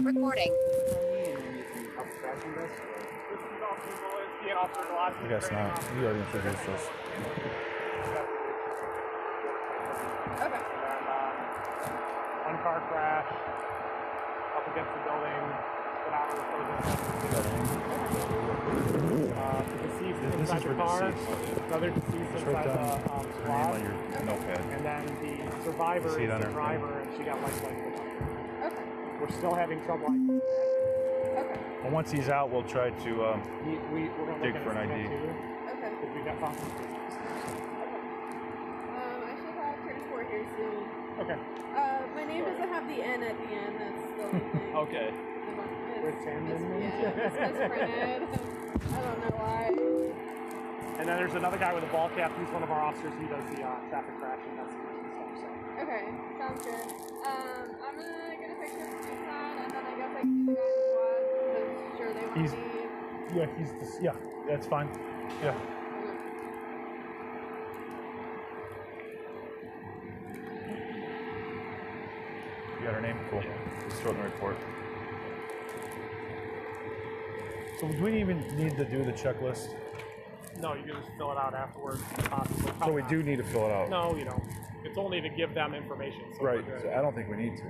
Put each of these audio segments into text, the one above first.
Recording. I guess not. You already introduced us. Okay. One car crash up against the building. Been out of the deceased inside the car. Another deceased inside the squad. Your notepad. And then the survivor is the driver, and she got life flight. Okay. We're still having trouble. Okay. Well, once he's out, we'll try to We're gonna dig look for an at ID. too, Okay. because we got found. I should have 34 here soon. Okay. My name doesn't have the N at the end. That's the only thing. Okay. With Sam Yeah, Newman? it's misprinted. I don't know why. And then there's another guy with a ball cap. He's one of our officers. He does the traffic crash investigation stuff. So. Okay, sounds good. I'm gonna get a picture of the sign, and then I guess I can do the guy in the squad, because sure they want He's- me. Yeah, that's fine. Yeah. You got her name? Cool. Just throw it in the report. So do we even need to do the checklist? No, you can just fill it out afterwards. Possibly. So we do need to fill it out. No, you don't. It's only to give them information. So Right. we're good. So I don't think we need to.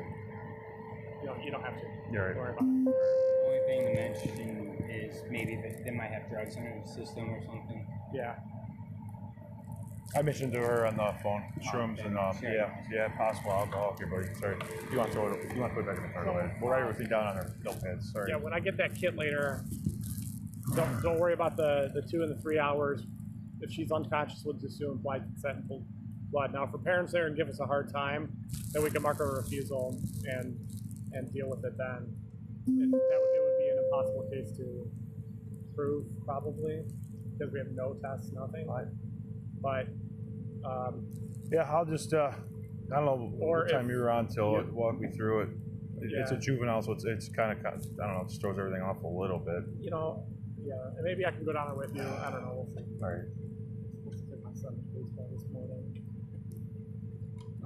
You don't have to. You're right. Don't worry about it. The only thing to mention is maybe that they might have drugs in their system or something. Yeah. I mentioned to her on the phone, shrooms okay. and yeah, possible alcohol. Okay, buddy. Sorry. You want to throw it? You want to put it back in the car? Go ahead. We'll write everything down on our notepads. Sorry. Yeah, when I get that kit later, don't worry about the 2 and the 3 hours. If she's unconscious, we'll just assume implied consent and pull blood. Now, for parents there and give us a hard time, then we can mark a refusal and deal with it then. It would be an impossible case to prove, probably, because we have no tests, nothing. But yeah, I'll just I don't know what time you were on till walk me through it. It's a juvenile, so it's kind of I don't know, it just throws everything off a little bit. Yeah, and maybe I can go down there with you. I don't know. We'll see. All right. Supposed to take my son to baseball this morning.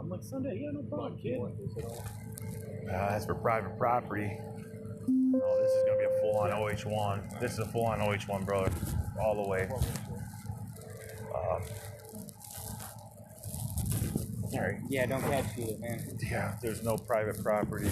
I'm like, Sunday, yeah, no problem, kid. That's for private property. No, this is gonna be a full-on OH1. This is a full-on OH1, brother, all the way. All right. Yeah, don't catch you, man. Yeah, there's no private property.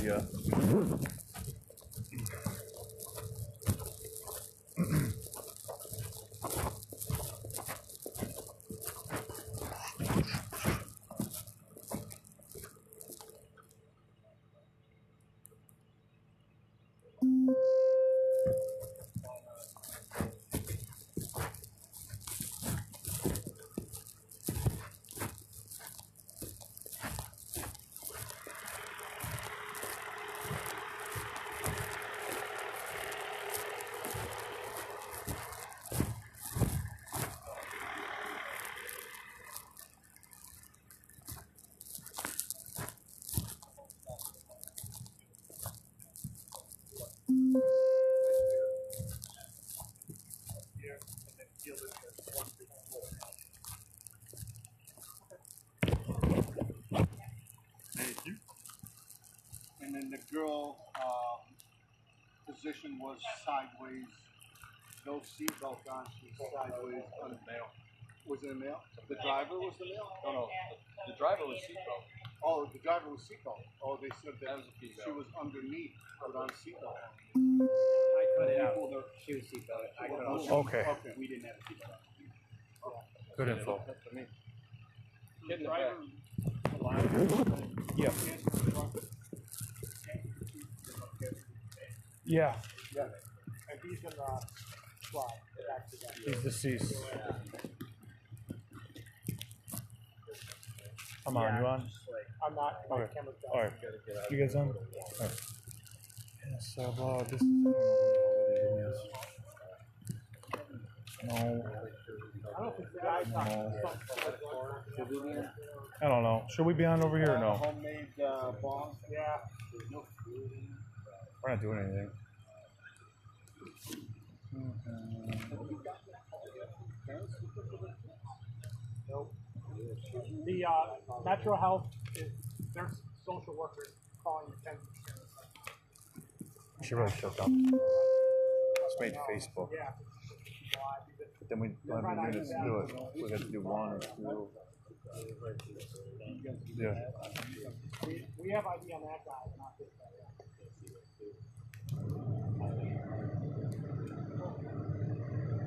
Thank you. And then the girl position was sideways, no seatbelt on, she was sideways on the male. Was it a male? The driver was the male? No, the driver was seatbelt. Oh, the driver was seatbelt. Oh, they said that was a female. she was underneath without a seatbelt. I cut it out. She was seatbelt. I cut it out. Okay. We didn't have a seatbelt. Good info. That's for me. The in the driver Yeah. Yeah. And he's in the squad. Back to that. He's deceased. I'm on. You on? I'm not. My Okay. camera's down. All right. You guys on? All right. Yes, this is. I don't know who the is. No. I don't think the guy's No. not. I don't know. Should we be on over here or no? homemade balls. Yeah. We're not doing anything. Nope. The Metro Health is their social workers calling Mackenzie Shirilla. She really shut down. It's made Facebook. But then we don't have the units to do it. We got to do 1 or 2. Yeah. We have ID on that guy, not this guy.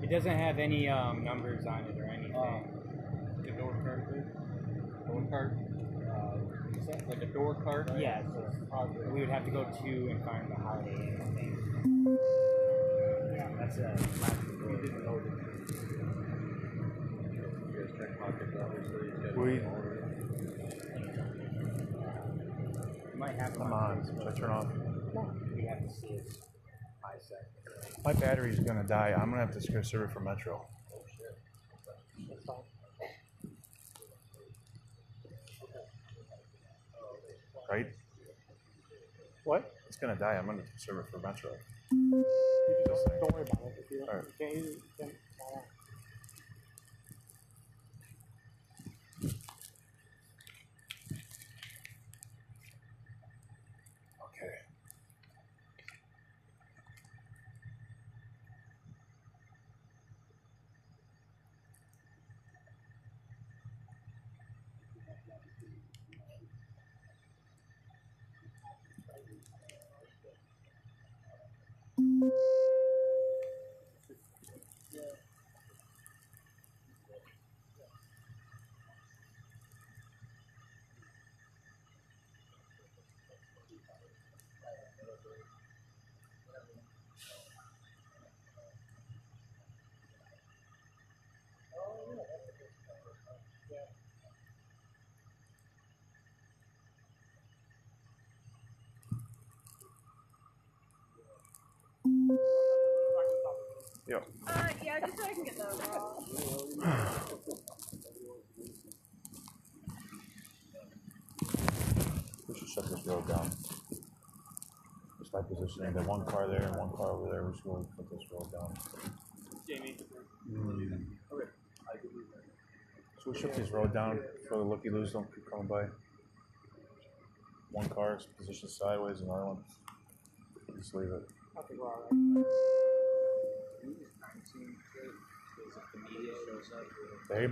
It doesn't have any numbers on it or anything. The door card. Door card. Is that like a door card? Yeah, so we would have to go to and find the Holiday Inn, I think. Yeah, that's a we didn't know that. You guys check pockets, obviously. We might have come on. Should I turn off? We have to see his eyesight. My battery's gonna die. I'm gonna have to serve it for Metro. Oh shit. That's fine. Right? What? It's gonna die. I'm gonna serve it for Metro. You just don't worry about it. If you, Right. you can't use it, you can't. Okay. Yep. Yeah, just so I can get those off. We should shut this road down. Just by positioning the 1 car there and 1 car over there. We should really put this road down. Jamie. Okay. So we shift this road down for the looky-loos don't keep coming by. 1 car is positioned sideways, another one. Just leave it. I think we're all right.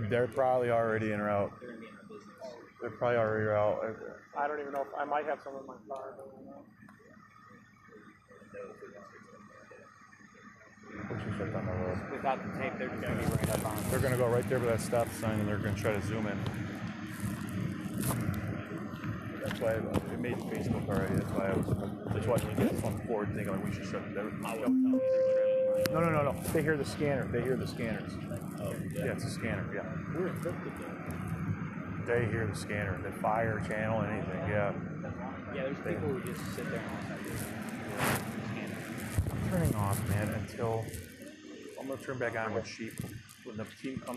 They're probably already in route. They're probably already out. I don't even know if I might have some in my car. I don't know. We should shut down the road. Without the tape, they're just going to be right up on it. They're going to go right there by that stop sign and they're going to try to zoom in. That's why it made Facebook already. That's why you get from forward thinking like we should shut it down. No. They hear the scanner. They hear the scanners. Yeah, it's a scanner. Yeah. They hear the scanner. The fire channel, anything. Yeah. Yeah, there's people who just sit there and I'm turning off, man, until I'm gonna turn back on when the team comes